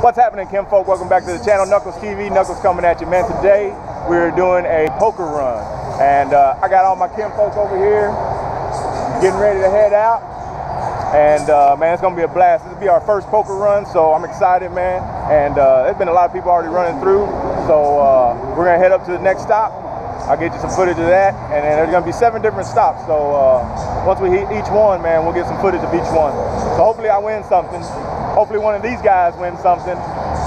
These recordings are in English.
What's happening, Kinfolk? Welcome back to the channel, Knuckles TV. Knuckles coming at you, man. Today we're doing a poker run, and I got all my Kinfolk over here getting ready to head out. And man, it's gonna be a blast. This will be our first poker run, so I'm excited, man. And there's been a lot of people already running through, so we're gonna head up to the next stop. I'll get you some footage of that, and then there's gonna be 7 different stops. So once we hit each one, man, we'll get some footage of each one. So hopefully I win something. Hopefully one of these guys wins something.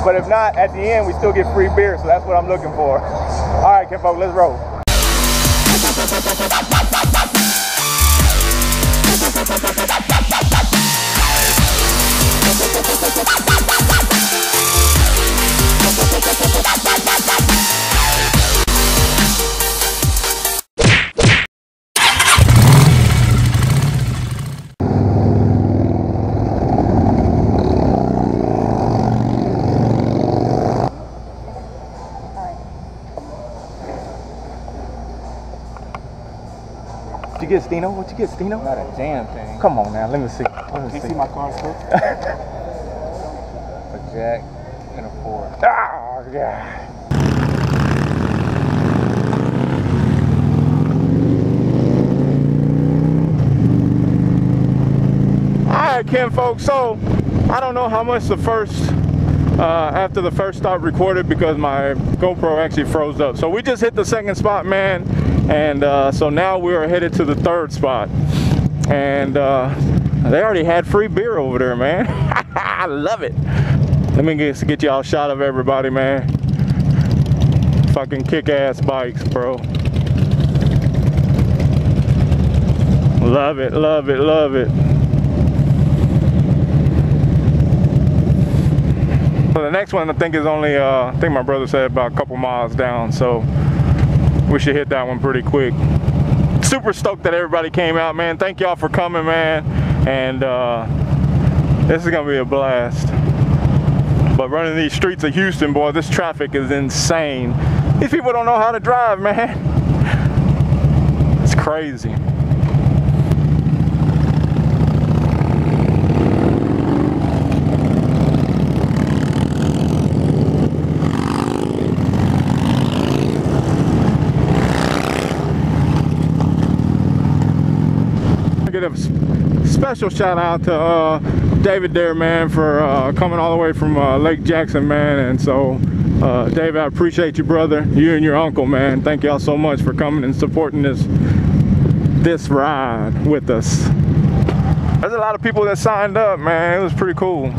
But if not, at the end we still get free beer, so that's what I'm looking for. All right, Kinfolk, let's roll. What you get, Stino? What you get, Stino? Not a damn thing. Come on now, let me see. Can you see my cards, folks? A jack and a 4. Ah, yeah. Alright, Kinfolk, so I don't know how much the first after the first stop recorded because my GoPro actually froze up. So we just hit the second spot, man, and so now we are headed to the third spot, and they already had free beer over there, man. I love it. Let me get y'all a shot of everybody, man. Fucking kick-ass bikes, bro. Love it, love it, love it. So the next one I think is only, I think my brother said about a couple miles down, so we should hit that one pretty quick. Super stoked that everybody came out, man. Thank y'all for coming, man. And this is gonna be a blast. But running these streets of Houston, boy, this traffic is insane. These people don't know how to drive, man. It's crazy. Get a special shout out to David there, man, for coming all the way from Lake Jackson, man. And so David, I appreciate you, brother, you and your uncle, man. Thank y'all so much for coming and supporting this ride with us. There's a lot of people that signed up, man. It was pretty cool.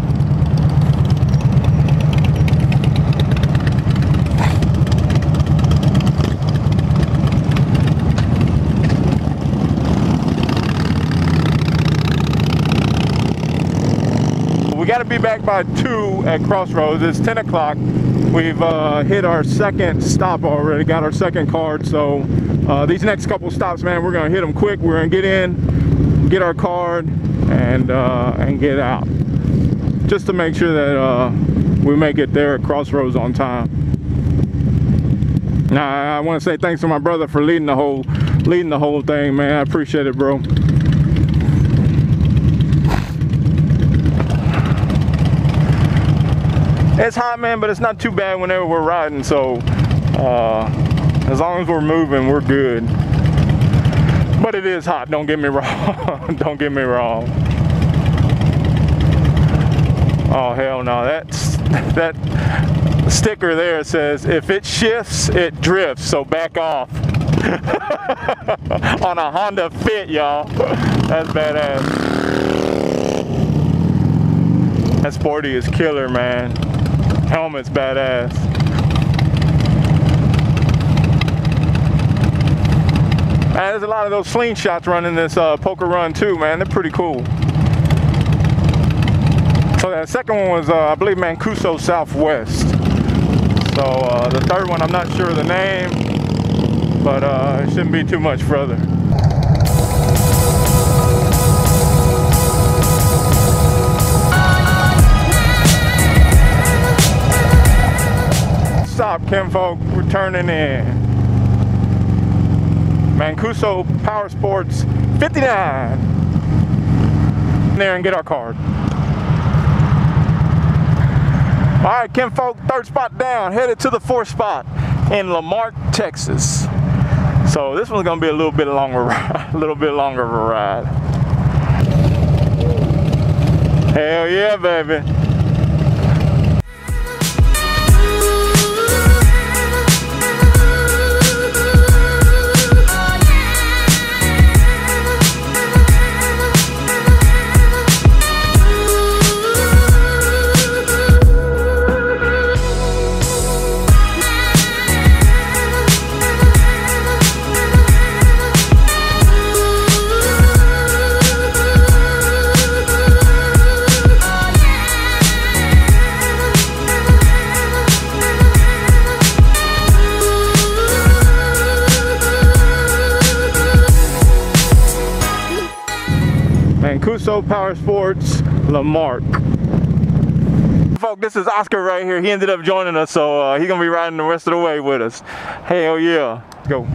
We got to be back by 2 at Crossroads. It's 10 o'clock. We've hit our second stop already, got our second card. So these next couple stops, man, we're going to hit them quick. We're going to get in, get our card, and get out. Just to make sure that we make it there at Crossroads on time. Now, I want to say thanks to my brother for leading the whole thing, man. I appreciate it, bro. It's hot, man, but it's not too bad whenever we're riding, so as long as we're moving, we're good. But it is hot, don't get me wrong. Don't get me wrong. Oh, hell no. That sticker there says, if it shifts, it drifts, so back off. On a Honda Fit, y'all. That's badass. That Sporty is killer, man. Helmet's badass. Man, there's a lot of those slingshots running this poker run too, man. They're pretty cool. So that second one was, I believe, Mancuso Southwest. So the third one, I'm not sure of the name, but it shouldn't be too much further. Stop, Kinfolk, we're turning in. Mancuso Powersports 59. In there and get our card. All right, kinfolk, third spot down, headed to the fourth spot in Lamarck, Texas. So this one's gonna be a little bit longer, a little bit longer of a ride. Hell yeah, baby. Mancuso Powersports, Lamarck. Folks, this is Oscar right here. He ended up joining us, so he's gonna be riding the rest of the way with us. Hell yeah. Let's go.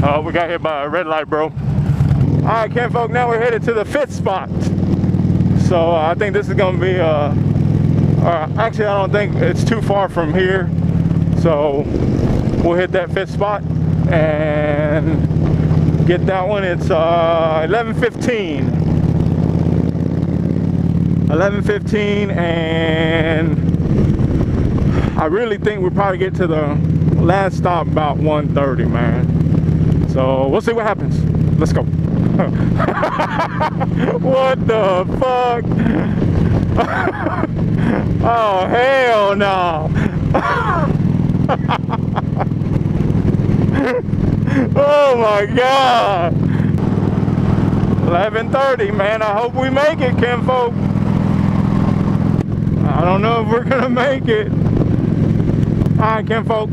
Oh, we got hit by a red light, bro. All right, kinfolk, now we're headed to the fifth spot. So I think this is gonna be actually, I don't think it's too far from here, so we'll hit that fifth spot and get that one. It's 11:15, and I really think we'll probably get to the last stop about 1:30, man. So we'll see what happens. Let's go. What the fuck? Oh, hell no. Oh my God. 11:30, man. I hope we make it, kinfolk. I don't know if we're gonna make it. All right, kinfolk.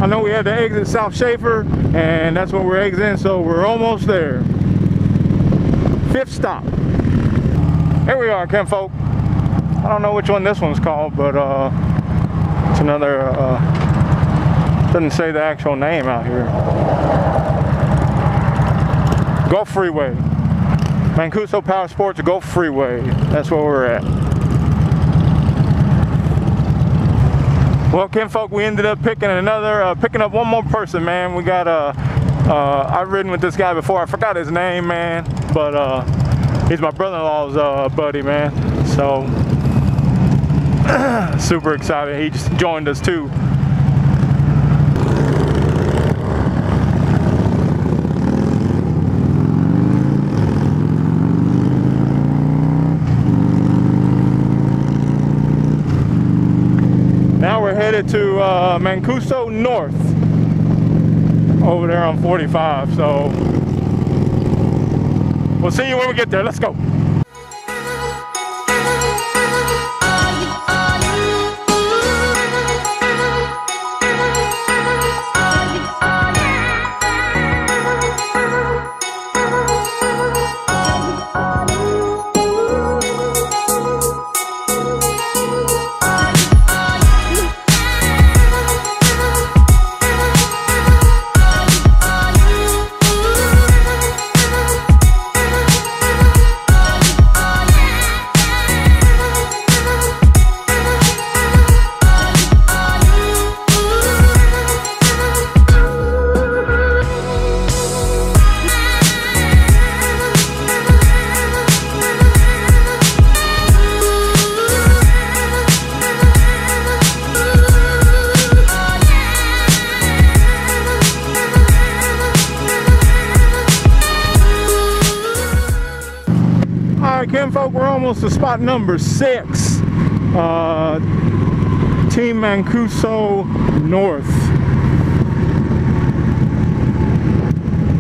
I know we had to exit South Schaefer, and that's what we're exiting, so we're almost there. Fifth stop. Here we are, kinfolk. I don't know which one this one's called, but it's another, doesn't say the actual name out here. Gulf Freeway. Mancuso Powersports, Gulf Freeway. That's where we're at. Well, kinfolk, we ended up picking up one more person, man. We got I've ridden with this guy before. I forgot his name, man, but he's my brother-in-law's buddy, man. So super excited. He just joined us too. Now we're headed to Mancuso North over there on 45. So we'll see you when we get there. Let's go. Kinfolk, we're almost to spot number 6, Team Mancuso North.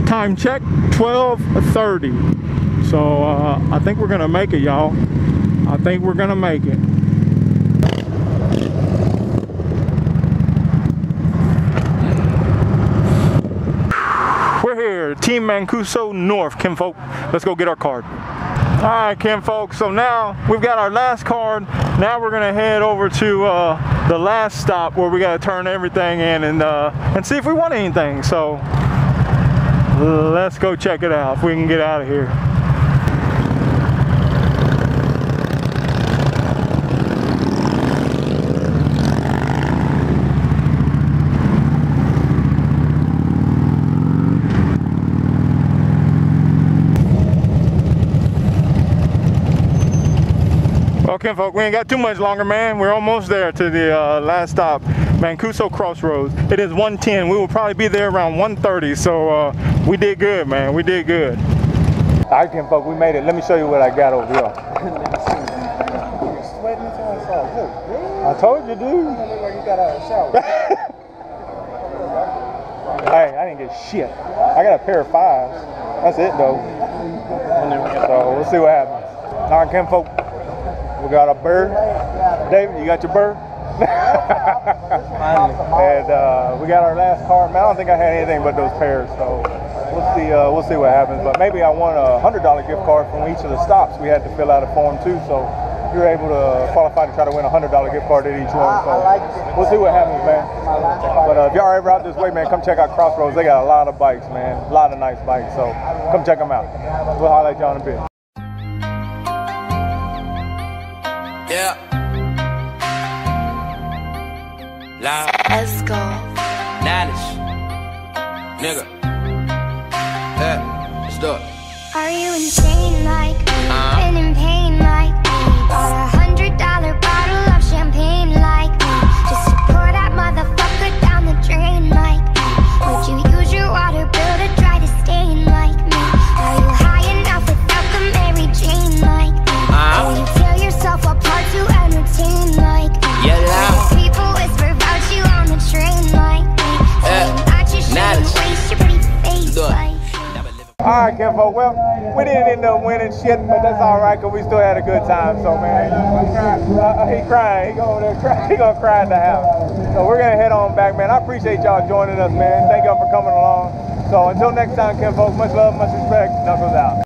Time check, 12:30. So I think we're gonna make it, y'all. I think we're gonna make it. We're here, Team Mancuso North, kinfolk. Let's go get our card. All right, kinfolk, so now we've got our last card. Now we're gonna head over to the last stop where we gotta turn everything in and see if we want anything. So Let's go check it out if we can get out of here. Okay, folks, we ain't got too much longer, man. We're almost there to the last stop, Mancuso Crossroads. It is 1:10. We will probably be there around 1:30, so we did good, man. We did good. All right, Ken, folks, we made it. Let me show you what I got over here. I told you, dude. You look like you got out of the shower. Hey, I didn't get shit. I got a pair of 5s. That's it, though. So we'll see what happens. All right, Ken, folks. We got a bird. David, you got your bird? And we got our last card. Man, I don't think I had anything but those pairs, so we'll see what happens. But maybe I won a $100 gift card from each of the stops. We had to fill out a form too, so you're able to qualify to try to win a $100 gift card at each one. So we'll see what happens, man. But if y'all ever out this way, man, come check out Crossroads. They got a lot of bikes, man. A lot of nice bikes, so come check them out. We'll highlight y'all in a bit. Yeah. Let's go. Nanish. Nigga. Yeah. Let's do it. Are you insane like me? Been in pain like me? Bought a $100 bottle of champagne like me? Just to pour that motherfucker down the drain like me? Would you use your water bill to dry the stain like me? Are you high enough without the Mary Jane like me? Will you tear yourself apart to entertain like me? Yeah, loud. People whisper about you on the train like me. About your shame, waste your pretty face like me. All right, Kenfo. Well, we didn't end up winning shit, but that's all right, because we still had a good time. So, man, he crying. He going there crying. He going to cry in the house. So we're going to head on back, man. I appreciate y'all joining us, man. Thank y'all for coming along. So until next time, Kenfo, much love, much respect. Knuckles out.